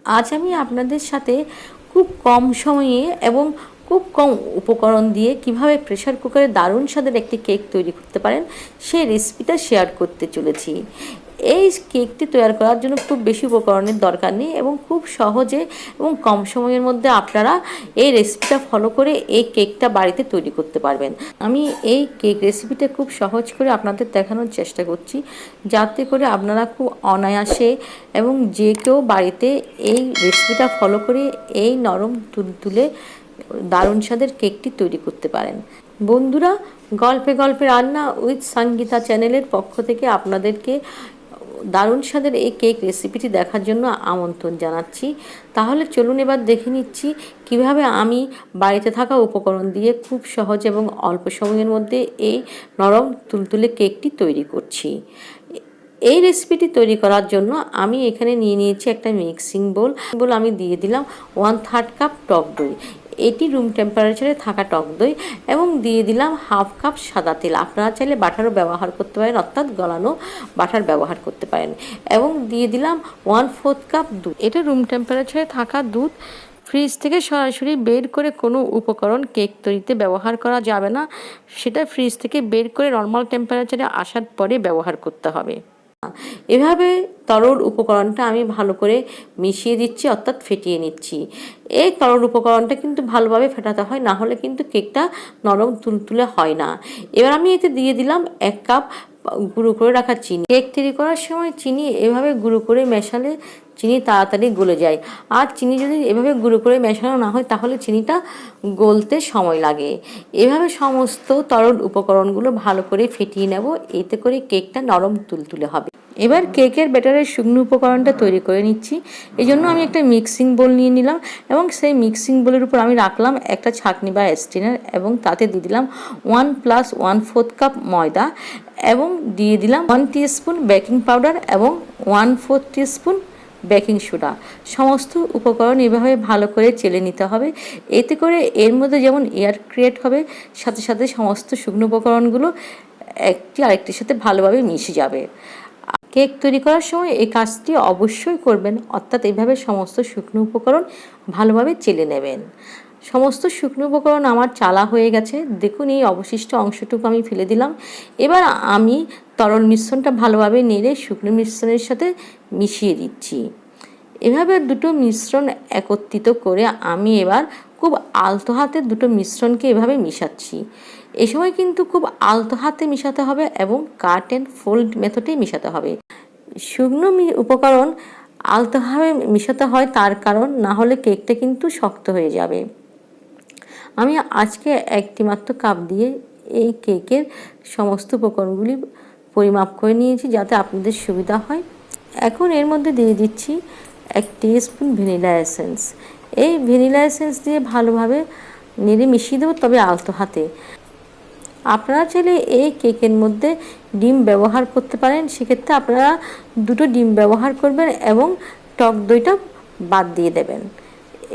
আজ আমি আপনাদের সাথে খুব কম সময়ে এবং খুব কম উপকরণ দিয়ে কিভাবে প্রেসার কুকারে দারুণ স্বাদের একটি কেক তৈরি করতে পারেন সেই রেসিপিটা শেয়ার করতে চলেছি। এই কেকটি তৈরি করার জন্য খুব বেশি উপকরণের দরকার নেই এবং খুব সহজে এবং কম সময়ের মধ্যে আপনারা এই রেসিপিটা ফলো করে এই কেকটা বাড়িতে তৈরি করতে পারবেন। আমি এই কেক রেসিপিটা খুব সহজ করে আপনাদের দেখানোর চেষ্টা করছি, যাতে করে আপনারা খুব অনায়াসে এবং যে কেউ বাড়িতে এই রেসিপিটা ফলো করে এই নরম তুলতুলে দারুণ স্বাদের কেকটি তৈরি করতে পারেন। বন্ধুরা, গল্পে গল্পে রান্না উইথ সঙ্গীতা চ্যানেলের পক্ষ থেকে আপনাদেরকে দারুণ স্বাদের এই কেক রেসিপিটি দেখার জন্য আমন্ত্রণ জানাচ্ছি। তাহলে চলুন এবার দেখে নিচ্ছি কিভাবে আমি বাড়িতে থাকা উপকরণ দিয়ে খুব সহজ এবং অল্প সময়ের মধ্যে এই নরম তুলতুলে কেকটি তৈরি করছি। এই রেসিপিটি তৈরি করার জন্য আমি এখানে নিয়ে নিয়েছি একটা মিক্সিং বোল। আমি দিয়ে দিলাম 1/3 কাপ টক দই, এটি রুম টেম্পারেচারে থাকা টক দই, এবং দিয়ে দিলাম 1/2 কাপ সাদা তেল। আপনারা চাইলে বাটারও ব্যবহার করতে পারেন, অর্থাৎ গলানো বাটার ব্যবহার করতে পারেন। এবং দিয়ে দিলাম 1/4 কাপ দুধ। এটা রুম টেম্পারেচারে থাকা দুধ, ফ্রিজ থেকে সরাসরি বের করে কোনো উপকরণ কেক তৈরিতে ব্যবহার করা যাবে না, সেটা ফ্রিজ থেকে বের করে নর্মাল টেম্পারেচারে আসার পরে ব্যবহার করতে হবে। এভাবে তরল উপকরণটা আমি ভালো করে মিশিয়ে দিচ্ছি, অর্থাৎ ফেটিয়ে নিচ্ছি। এই তরল উপকরণটা কিন্তু ভালোভাবে ফেটাতে হয়, না হলে কিন্তু কেকটা নরম তুলতুলে হয় না। এবার আমি এতে দিয়ে দিলাম 1 কাপ গুঁড়ো করে রাখা চিনি। কেক তৈরি করার সময় চিনি এভাবে গুঁড়ো করে মেশালে চিনি তাড়াতাড়ি গলে যায়, আর চিনি যদি এভাবে গুঁড়ো করে মেশানো না হয় তাহলে চিনিটা গলতে সময় লাগে। এভাবে সমস্ত তরল উপকরণগুলো ভালো করে ফেটিয়ে নেব, এতে করে কেকটা নরম তুলতুলে হবে। এবার কেকের ব্যাটারের শুকনো উপকরণটা তৈরি করে নিচ্ছি। এই জন্য আমি একটা মিক্সিং বোল নিয়ে নিলাম এবং সেই মিক্সিং বোলের উপর আমি রাখলাম একটা ছাঁকনি বা স্ট্রেনার, এবং তাতে দিয়ে দিলাম 1 + 1/4 কাপ ময়দা, এবং দিয়ে দিলাম 1 টিস্পুন বেকিং পাউডার এবং 1/4 টিস্পুন বেকিং সোডা। সমস্ত উপকরণ এভাবে ভালো করে চেলে নিতে হবে, এতে করে এর মধ্যে যেমন এয়ার ক্রিয়েট হবে, সাথে সাথে সমস্ত শুকনো উপকরণগুলো একটি আরেকটির সাথে ভালোভাবে মিশে যাবে। কেক তৈরি করার সময় এই কাজটি অবশ্যই করবেন, অর্থাৎ এইভাবে সমস্ত শুকনো উপকরণ ভালোভাবে চেলে নেবেন। সমস্ত শুকনো উপকরণ আমার চালা হয়ে গেছে, দেখুন এই অবশিষ্ট অংশটুকু আমি ফেলে দিলাম। এবার আমি তরল মিশ্রণটা ভালোভাবে নেড়ে শুকনো মিশ্রণের সাথে মিশিয়ে দিচ্ছি। এভাবে দুটো মিশ্রণ একত্রিত করে আমি এবার খুব আলতো হাতে দুটো মিশ্রণকে এভাবে মিশাচ্ছি। এই সময় কিন্তু খুব আলতো হাতে মিশাতে হবে এবং কাট অ্যান্ড ফোল্ড মেথডেই মিশাতে হবে। শুকনো উপকরণ আলতোভাবে মিশাতে হয়, তার কারণ না হলে কেকটা কিন্তু শক্ত হয়ে যাবে। আমি আজকে একটি মাত্র কাপ দিয়ে এই কেকের সমস্ত উপকরণগুলি পরিমাপ করে নিয়েছি, যাতে আপনাদের সুবিধা হয়। এখন এর মধ্যে দিয়ে দিচ্ছি 1 টিস্পুন ভ্যানিলা এসেন্স। এই ভ্যানিলা এসেন্স দিয়ে ভালোভাবে নেড়ে মিশিয়ে দেবো, তবে আলতো হাতে। আপনারা চাইলে এই কেকের মধ্যে ডিম ব্যবহার করতে পারেন, সেক্ষেত্রে আপনারা 2টো ডিম ব্যবহার করবেন এবং টক দইটা বাদ দিয়ে দেবেন।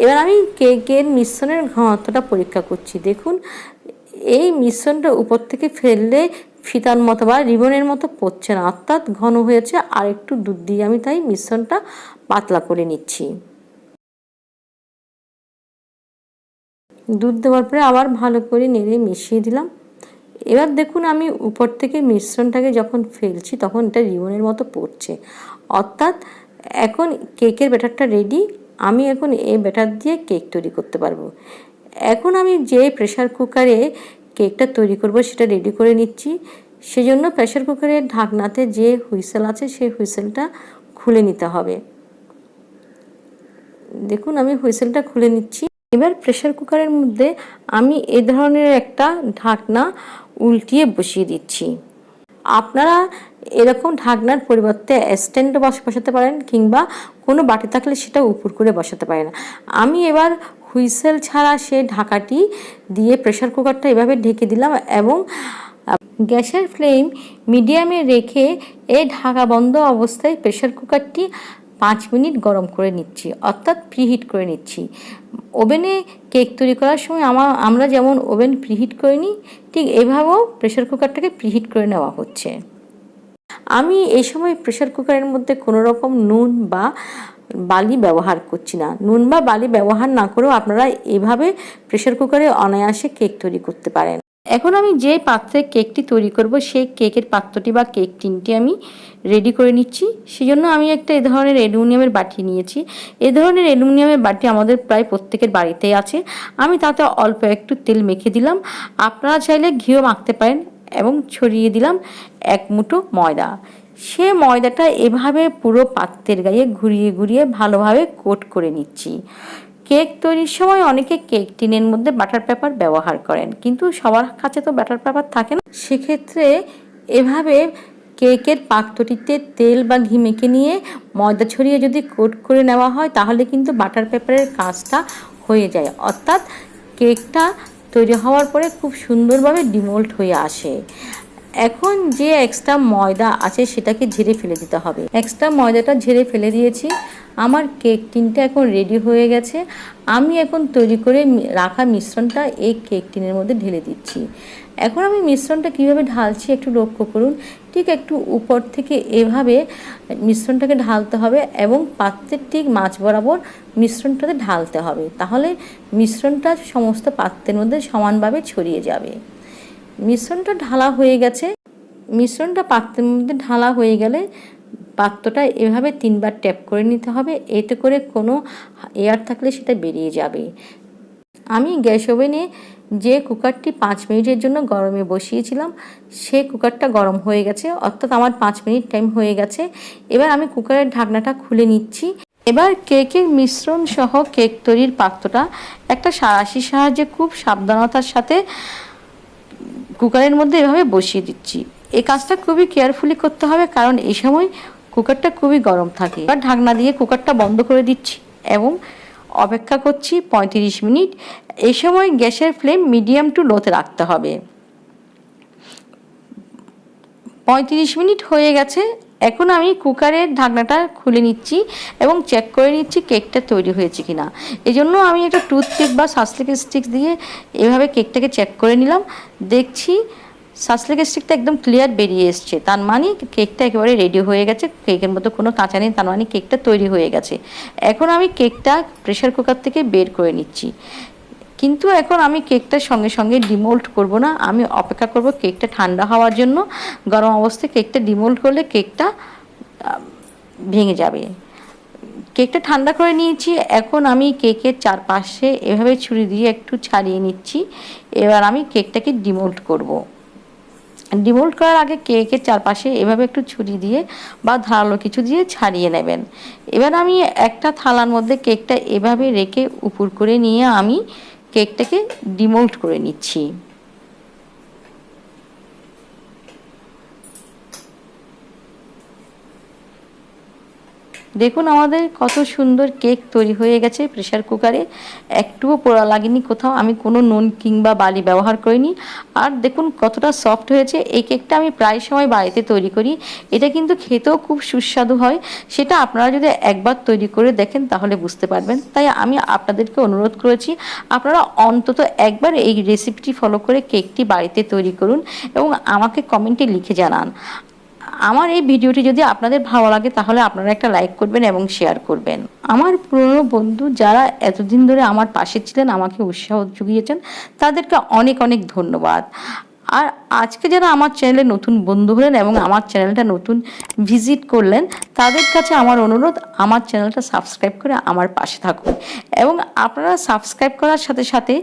এবার আমি কেকের মিশ্রণের ঘনত্বটা পরীক্ষা করছি। দেখুন, এই মিশ্রণটা উপর থেকে ফেললে ফিতার মতো বা রিবনের মতো পড়ছে না, অর্থাৎ ঘন হয়েছে। আর একটু দুধ দিয়ে আমি তাই মিশ্রণটা পাতলা করে নিচ্ছি। দুধ দেওয়ার পরে আবার ভালো করে নেড়ে মিশিয়ে দিলাম। এবার দেখুন, আমি উপর থেকে মিশ্রণটাকে যখন ফেলছি তখন এটা রিবনের মতো পড়ছে, অর্থাৎ এখন কেকের ব্যাটারটা রেডি। আমি এখন এই ব্যাটার দিয়ে কেক তৈরি করতে পারবো। এখন আমি যে প্রেসার কুকারে কেকটা তৈরি করব সেটা রেডি করে নিচ্ছি। সেজন্য প্রেসার কুকারের ঢাকনাতে যে হুইসেল আছে সেই হুইসেলটা খুলে নিতে হবে। দেখুন, আমি হুইসেলটা খুলে নিচ্ছি। এবার প্রেসার কুকারের মধ্যে আমি এই ধরনের একটা ঢাকনা উল্টিয়ে বসিয়ে দিচ্ছি। আপনারা এরকম ঢাকনার পরিবর্তে স্ট্যান্ডও বসাতে পারেন, কিংবা কোনো বাটি থাকলে সেটা উপর করে বসাতে পারেন। আমি এবার হুইসেল ছাড়া সেই ঢাকাটি দিয়ে প্রেসার কুকারটা এভাবে ঢেকে দিলাম এবং গ্যাসের ফ্লেম মিডিয়ামে রেখে এই ঢাকা বন্ধ অবস্থায় প্রেসার কুকারটি 5 মিনিট গরম করে নিচ্ছি, অর্থাৎ প্রিহিট করে নিচ্ছি। ওভেনে কেক তৈরি করার সময় আমরা যেমন ওভেন প্রিহিট করে নিই, ঠিক এভাবেও প্রেসার কুকারটাকে প্রিহিট করে নেওয়া হচ্ছে। আমি এই সময় প্রেসার কুকারের মধ্যে কোনো রকম নুন বা বালি ব্যবহার করছি না। নুন বা বালি ব্যবহার না করেও আপনারা এভাবে প্রেসার কুকারে অনায়াসে কেক তৈরি করতে পারেন। এখন আমি যে পাত্রে কেকটি তৈরি করব সেই কেকের পাত্রটি বা কেক টিনটি আমি রেডি করে নিচ্ছি। সেজন্য আমি একটা এ ধরনের অ্যালুমিনিয়ামের বাটি নিয়েছি। এ ধরনের অ্যালুমিনিয়ামের বাটি আমাদের প্রায় প্রত্যেকের বাড়িতেই আছে। আমি তাতে অল্প একটু তেল মেখে দিলাম, আপনারা চাইলে ঘিও মাখতে পারেন, এবং ছড়িয়ে দিলাম 1 মুঠো ময়দা। সে ময়দাটা এভাবে পুরো পাত্রের গায়ে ঘুরিয়ে ঘুরিয়ে ভালোভাবে কোট করে নিচ্ছি। কেক তৈরির সময় অনেকে কেক টিনের মধ্যে বাটার পেপার ব্যবহার করেন, কিন্তু সবার কাছে তো বাটার পেপার থাকে না। সেক্ষেত্রে এভাবে কেকের পাত্রটিতে তেল বা ঘি মেখে নিয়ে ময়দা ছড়িয়ে যদি কোট করে নেওয়া হয় তাহলে কিন্তু বাটার পেপারের কাজটা হয়ে যায়, অর্থাৎ কেকটা তৈরি হওয়ার পরে খুব সুন্দরভাবে ডিমোল্ড হয়ে আসে। এখন যে এক্সট্রা ময়দা আছে সেটাকে ঝেড়ে ফেলে দিতে হবে। এক্সট্রা ময়দাটা ঝেড়ে ফেলে দিয়েছি। আমার কেক টিনটা এখন রেডি হয়ে গেছে। আমি এখন তৈরি করে রাখা মিশ্রণটা এই কেক টিনের মধ্যে ঢেলে দিচ্ছি। এখন আমি মিশ্রণটা কিভাবে ঢালছি একটু লক্ষ্য করুন। ঠিক একটু উপর থেকে এভাবে মিশ্রণটাকে ঢালতে হবে এবং পাত্রের ঠিক মাঝ বরাবর মিশ্রণটাতে ঢালতে হবে, তাহলে মিশ্রণটা সমস্ত পাত্রের মধ্যে সমানভাবে ছড়িয়ে যাবে। মিশ্রণটা ঢালা হয়ে গেছে। মিশ্রণটা পাত্রের মধ্যে ঢালা হয়ে গেলে পাত্রটা এভাবে 3 বার ট্যাপ করে নিতে হবে, এতে করে কোনো এয়ার থাকলে সেটা বেরিয়ে যাবে। আমি গ্যাস ওভেনে যে কুকারটি 5 মিনিটের জন্য গরমে বসিয়েছিলাম সে কুকারটা গরম হয়ে গেছে, অর্থাৎ আমার 5 মিনিট টাইম হয়ে গেছে। এবার আমি কুকারের ঢাকনাটা খুলে নিচ্ছি। এবার কেকের মিশ্রণ সহ কেক তৈরির পাত্রটা একটা সাঁড়াশির সাহায্যে খুব সাবধানতার সাথে কুকারের মধ্যে এভাবে বসিয়ে দিচ্ছি। এই কাজটা খুবই কেয়ারফুলি করতে হবে, কারণ এই সময় কুকারটা খুবই গরম থাকে। এবার ঢাকনা দিয়ে কুকারটা বন্ধ করে দিচ্ছি এবং অপেক্ষা করছি 35 মিনিট। এই সময় গ্যাসের ফ্লেম মিডিয়াম টু লোতে রাখতে হবে। 35 মিনিট হয়ে গেছে। এখন আমি কুকারের ঢাকনাটা খুলে নিচ্ছি এবং চেক করে নিচ্ছি কেকটা তৈরি হয়েছে কিনা। এই জন্য আমি একটা টুথপিক বা সাসলিক স্টিক দিয়ে এভাবে কেকটাকে চেক করে নিলাম। দেখছি সাসলিক স্টিকটা একদম ক্লিয়ার বেরিয়ে এসছে, তার মানে কেকটা একেবারে রেডি হয়ে গেছে। কেকের মধ্যে কোনো কাঁচা নেই, তার মানে কেকটা তৈরি হয়ে গেছে। এখন আমি কেকটা প্রেসার কুকার থেকে বের করে নিচ্ছি, কিন্তু এখন আমি কেকটার সঙ্গে সঙ্গে ডিমোল্ড করব না। আমি অপেক্ষা করব কেকটা ঠান্ডা হওয়ার জন্য। গরম অবস্থায় কেকটা ডিমোল্ড করলে কেকটা ভেঙে যাবে। কেকটা ঠান্ডা করে নিয়েছি। এখন আমি কেকের চারপাশে এভাবে ছুরি দিয়ে একটু ছাড়িয়ে নিচ্ছি। এবার আমি কেকটাকে ডিমোল্ড করব। ডিমোল্ড করার আগে কেকের চারপাশে এভাবে একটু ছুরি দিয়ে বা ধারালো কিছু দিয়ে ছাড়িয়ে নেবেন। এবার আমি একটা থালার মধ্যে কেকটা এভাবে রেখে উপর করে নিয়ে আমি কেকটাকে ডিমোল্ড করে নিচ্ছি। দেখুন আমাদের কত সুন্দর কেক তৈরি হয়ে গেছে প্রেসার কুকারে। একটুও পোড়া লাগেনি কোথাও, আমি কোনো নুন কিংবা বালি ব্যবহার করিনি। আর দেখুন কতটা সফট হয়েছে। এই কেকটা আমি প্রায় সময় বাড়িতে তৈরি করি। এটা কিন্তু খেতেও খুব সুস্বাদু হয়। সেটা আপনারা যদি একবার তৈরি করে দেখেন তাহলে বুঝতে পারবেন। তাই আমি আপনাদেরকে অনুরোধ করেছি আপনারা অন্তত একবার এই রেসিপিটি ফলো করে কেকটি বাড়িতে তৈরি করুন এবং আমাকে কমেন্টে লিখে জানান। আমার এই ভিডিওটি যদি আপনাদের ভালো লাগে তাহলে আপনারা একটা লাইক করবেন এবং শেয়ার করবেন। আমার পুরনো বন্ধু যারা এতদিন ধরে আমার পাশে ছিলেন, আমাকে উৎসাহ জুগিয়েছেন, তাদেরকে অনেক অনেক ধন্যবাদ। আর আজকে যারা আমার চ্যানেলে নতুন বন্ধু হলেন এবং আমার চ্যানেলটা নতুন ভিজিট করলেন, তাদের কাছে আমার অনুরোধ আমার চ্যানেলটা সাবস্ক্রাইব করে আমার পাশে থাকুন এবং আপনারা সাবস্ক্রাইব করার সাথে সাথে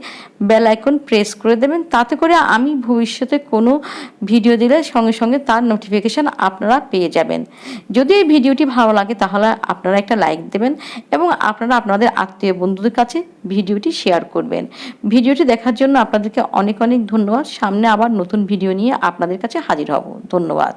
বেল আইকন প্রেস করে দেবেন। তাতে করে আমি ভবিষ্যতে কোনো ভিডিও দিলে সঙ্গে সঙ্গে তার নোটিফিকেশান আপনারা পেয়ে যাবেন। যদি এই ভিডিওটি ভালো লাগে তাহলে আপনারা একটা লাইক দেবেন এবং আপনারা আপনাদের আত্মীয় বন্ধুদের কাছে ভিডিওটি শেয়ার করবেন। ভিডিওটি দেখার জন্য আপনাদেরকে অনেক অনেক ধন্যবাদ। সামনে আবার নতুন ভিডিও নিয়ে আপনাদের কাছে হাজির হব। ধন্যবাদ।